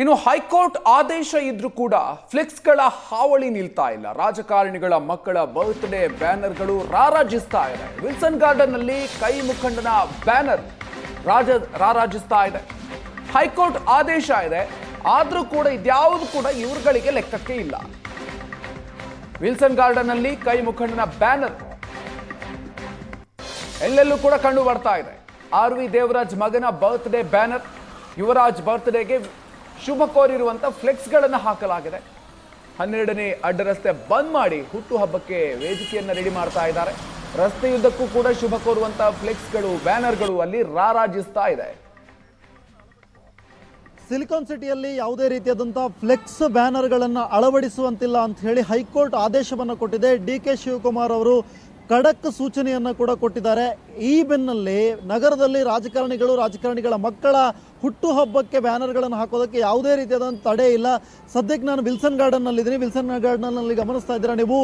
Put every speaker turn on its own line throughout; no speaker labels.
ಇನ್ನು ಹೈಕೋರ್ಟ್ ಆದೇಶ ಇದ್ರೂ ಕೂಡ ಫ್ಲೆಕ್ಸ್ಗಳ ಹಾವಳಿ ನಿಲ್ತಾ ಇಲ್ಲ. ರಾಜಕಾರಣಿಗಳ ಮಕ್ಕಳ ಬರ್ತ್ಡೇ ಬ್ಯಾನರ್ಗಳು ರಾರಾಜಿಸ್ತಾ ಇದೆ. ವಿಲ್ಸನ್ ಗಾರ್ಡನ್ ನಲ್ಲಿ ಕೈ ಮುಖಂಡನ ಬ್ಯಾನರ್ ರಾರಾಜಿಸ್ತಾ ಇದೆ. ಹೈಕೋರ್ಟ್ ಆದೇಶ ಇದೆ, ಆದ್ರೂ ಕೂಡ ಇದ್ಯಾವುದು ಕೂಡ ಇವರುಗಳಿಗೆ ಲೆಕ್ಕಕ್ಕೆ ಇಲ್ಲ. ವಿಲ್ಸನ್ ಗಾರ್ಡನ್ ನಲ್ಲಿ ಕೈ ಮುಖಂಡನ ಬ್ಯಾನರ್ ಎಲ್ಲೆಲ್ಲೂ ಕೂಡ ಕಂಡು ಬರ್ತಾ ಇದೆ. ಆರ್.ವಿ. ದೇವರಾಜ್ ಮಗನ ಬರ್ತ್ಡೇ ಬ್ಯಾನರ್, ಯುವರಾಜ್ ಬರ್ತ್ಡೇಗೆ ಶುಭ ಕೋರಿರುವಂತ ಫ್ಲೆಕ್ಸ್ಗಳನ್ನು ಹಾಕಲಾಗಿದೆ. 12ನೇ ಅಡ್ಡ ರಸ್ತೆ ಬಂದ್ ಮಾಡಿ ಹುಟ್ಟುಹಬ್ಬಕ್ಕೆ ವೇದಿಕೆಯನ್ನು ರೆಡಿ ಮಾಡ್ತಾ ಇದ್ದಾರೆ. ರಸ್ತೆಯುದ್ದಕ್ಕೂ ಕೂಡ ಶುಭ ಕೋರುವಂತ ಫ್ಲೆಕ್ಸ್ಗಳು, ಬ್ಯಾನರ್ಗಳು ಅಲ್ಲಿ ರಾರಾಜಿಸ್ತಾ ಇದೆ.
ಸಿಲಿಕಾನ್ ಸಿಟಿಯಲ್ಲಿ ಯಾವುದೇ ರೀತಿಯಾದಂತಹ ಫ್ಲೆಕ್ಸ್ ಬ್ಯಾನರ್ಗಳನ್ನು ಅಳವಡಿಸುವಂತಿಲ್ಲ ಅಂತ ಹೇಳಿ ಹೈಕೋರ್ಟ್ ಆದೇಶವನ್ನು ಕೊಟ್ಟಿದೆ. ಡಿ.ಕೆ. ಶಿವಕುಮಾರ್ ಅವರು ಖಡಕ್ ಸೂಚನೆಯನ್ನು ಕೂಡ ಕೊಟ್ಟಿದ್ದಾರೆ. ಈ ಬೆನ್ನಲ್ಲಿ ನಗರದಲ್ಲಿ ರಾಜಕಾರಣಿಗಳ ಮಕ್ಕಳ ಹುಟ್ಟುಹಬ್ಬಕ್ಕೆ ಬ್ಯಾನರ್ಗಳನ್ನು ಹಾಕೋದಕ್ಕೆ ಯಾವುದೇ ರೀತಿಯಾದಂಥ ತಡೆ ಇಲ್ಲ. ಸದ್ಯಕ್ಕೆ ನಾನು ವಿಲ್ಸನ್ ಗಾರ್ಡನ್ನಲ್ಲಿದ್ದೀನಿ. ವಿಲ್ಸನ್ ಗಾರ್ಡನ್ನಲ್ಲಿ ಗಮನಿಸ್ತಾ ಇದ್ದೀರಾ ನೀವು,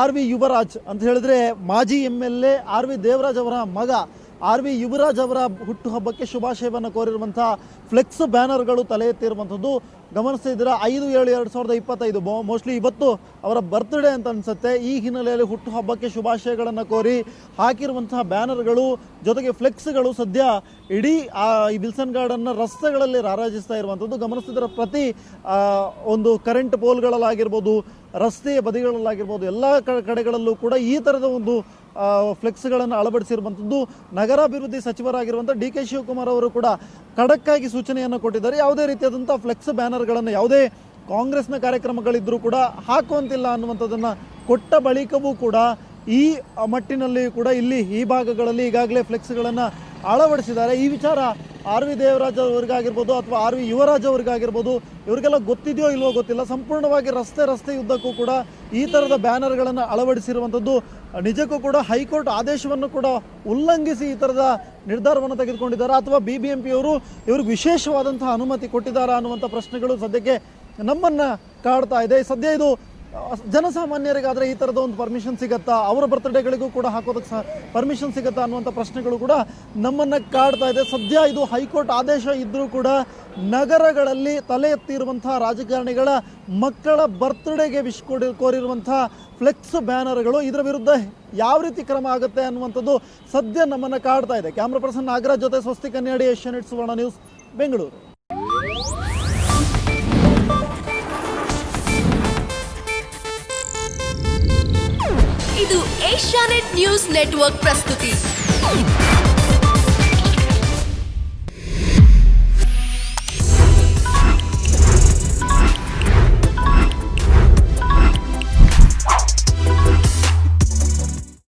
ಆರ್.ವಿ. ಯುವರಾಜ್ ಅಂತ ಹೇಳಿದ್ರೆ ಮಾಜಿ MLA ಆರ್.ವಿ. ದೇವರಾಜ್ ಅವರ ಮಗ ಆರ್.ವಿ. ಯುವರಾಜ್ ಅವರ ಹುಟ್ಟುಹಬ್ಬಕ್ಕೆ ಶುಭಾಶಯವನ್ನು ಕೋರಿರುವಂತಹ ಫ್ಲೆಕ್ಸ್ ಬ್ಯಾನರ್ಗಳು ತಲೆ ಎತ್ತಿರುವಂಥದ್ದು ಗಮನಿಸ್ತಾ ಇದ್ದೀರಾ. 5/7/2025 ಮೋಸ್ಟ್ಲಿ ಇವತ್ತು ಅವರ ಬರ್ತ್ಡೇ ಅಂತ ಅನ್ಸುತ್ತೆ. ಈ ಹಿನ್ನೆಲೆಯಲ್ಲಿ ಹುಟ್ಟುಹಬ್ಬಕ್ಕೆ ಶುಭಾಶಯಗಳನ್ನು ಕೋರಿ ಹಾಕಿರುವಂತಹ ಬ್ಯಾನರ್ಗಳು ಜೊತೆಗೆ ಫ್ಲೆಕ್ಸ್ಗಳು ಸದ್ಯ ಇಡೀ ಈ ವಿಲ್ಸನ್ ಗಾರ್ಡನ್ನ ರಸ್ತೆಗಳಲ್ಲಿ ರಾರಾಜಿಸ್ತಾ ಇರುವಂಥದ್ದು ಗಮನಿಸ್ತಿದ್ರೆ. ಪ್ರತಿ ಒಂದು ಕರೆಂಟ್ ಪೋಲ್ಗಳಲ್ಲಾಗಿರ್ಬೋದು, ರಸ್ತೆಯ ಬದಿಗಳಲ್ಲಾಗಿರ್ಬೋದು, ಎಲ್ಲ ಕಡೆಗಳಲ್ಲೂ ಕೂಡ ಈ ಥರದ ಒಂದು ಫ್ಲೆಕ್ಸ್ಗಳನ್ನು ಅಳವಡಿಸಿರುವಂಥದ್ದು. ನಗರಾಭಿವೃದ್ಧಿ ಸಚಿವರಾಗಿರುವಂಥ ಡಿ.ಕೆ. ಶಿವಕುಮಾರ್ ಅವರು ಕೂಡ ಖಡಕ್ಕಾಗಿ ಸೂಚನೆಯನ್ನು ಕೊಟ್ಟಿದ್ದಾರೆ. ಯಾವುದೇ ರೀತಿಯಾದಂಥ ಫ್ಲೆಕ್ಸ್ ಬ್ಯಾನರ್ಗಳನ್ನು ಯಾವುದೇ ಕಾಂಗ್ರೆಸ್ನ ಕಾರ್ಯಕ್ರಮಗಳಿದ್ದರೂ ಕೂಡ ಹಾಕುವಂತಿಲ್ಲ ಅನ್ನುವಂಥದ್ದನ್ನು ಕೊಟ್ಟ ಬಳಿಕವೂ ಕೂಡ ಈ ಮಟ್ಟಿನಲ್ಲಿ ಕೂಡ ಇಲ್ಲಿ ಈ ಭಾಗಗಳಲ್ಲಿ ಈಗಾಗಲೇ ಫ್ಲೆಕ್ಸ್ಗಳನ್ನು ಅಳವಡಿಸಿದ್ದಾರೆ. ಈ ವಿಚಾರ ಆರ್.ವಿ. ದೇವರಾಜ್ ಅವರಿಗಾಗಿರ್ಬೋದು ಅಥವಾ ಆರ್.ವಿ. ಯುವರಾಜ್ ಅವರಿಗಾಗಿರ್ಬೋದು, ಇವರಿಗೆಲ್ಲ ಗೊತ್ತಿದೆಯೋ ಇಲ್ವೋ ಗೊತ್ತಿಲ್ಲ. ಸಂಪೂರ್ಣವಾಗಿ ರಸ್ತೆಯುದ್ದಕ್ಕೂ ಕೂಡ ಈ ಥರದ ಬ್ಯಾನರ್ಗಳನ್ನು ಅಳವಡಿಸಿರುವಂಥದ್ದು ನಿಜಕ್ಕೂ ಕೂಡ ಹೈಕೋರ್ಟ್ ಆದೇಶವನ್ನು ಕೂಡ ಉಲ್ಲಂಘಿಸಿ ಈ ಥರದ ನಿರ್ಧಾರವನ್ನು ತೆಗೆದುಕೊಂಡಿದ್ದಾರೆ ಅಥವಾ BBMP ಅವರು ಇವ್ರಿಗೆ ವಿಶೇಷವಾದಂತಹ ಅನುಮತಿ ಕೊಟ್ಟಿದ್ದಾರಾ ಅನ್ನುವಂಥ ಪ್ರಶ್ನೆಗಳು ಸದ್ಯಕ್ಕೆ ನಮ್ಮನ್ನು ಕಾಡ್ತಾ ಇದೆ. ಸದ್ಯ ಇದು ಜನಸಾಮಾನ್ಯರಿಗಾದರೆ ಈ ಥರದ ಒಂದು ಪರ್ಮಿಷನ್ ಸಿಗುತ್ತಾ, ಅವರ ಬರ್ತ್ಡೇಗಳಿಗೂ ಕೂಡ ಹಾಕೋದಕ್ಕೆ ಪರ್ಮಿಷನ್ ಸಿಗುತ್ತಾ ಅನ್ನುವಂಥ ಪ್ರಶ್ನೆಗಳು ಕೂಡ ನಮ್ಮನ್ನು ಕಾಡ್ತಾ ಇದೆ. ಸದ್ಯ ಇದು ಹೈಕೋರ್ಟ್ ಆದೇಶ ಇದ್ದರೂ ಕೂಡ ನಗರಗಳಲ್ಲಿ ತಲೆ ಎತ್ತಿರುವಂತಹ ರಾಜಕಾರಣಿಗಳ ಮಕ್ಕಳ ಬರ್ತ್ಡೇಗೆ ಕೋರಿರುವಂಥ ಫ್ಲೆಕ್ಸ್ ಬ್ಯಾನರ್ಗಳು, ಇದರ ವಿರುದ್ಧ ಯಾವ ರೀತಿ ಕ್ರಮ ಆಗುತ್ತೆ ಅನ್ನುವಂಥದ್ದು ಸದ್ಯ ನಮ್ಮನ್ನು ಕಾಡ್ತಾ ಇದೆ. ಕ್ಯಾಮ್ರಾ ಪರ್ಸನ್ ನಾಗರಾಜ್ ಜೊತೆ ಸ್ವಸ್ತಿ ಕನ್ಯಾಡಿ, ಏಷ್ಯಾನೆಟ್ ಸುವರ್ಣ ನ್ಯೂಸ್, ಬೆಂಗಳೂರು.
ಇದು ಏಷ್ಯಾನೆಟ್ ನ್ಯೂಸ್ ನೆಟ್ವರ್ಕ್ ಪ್ರಸ್ತುತಿ.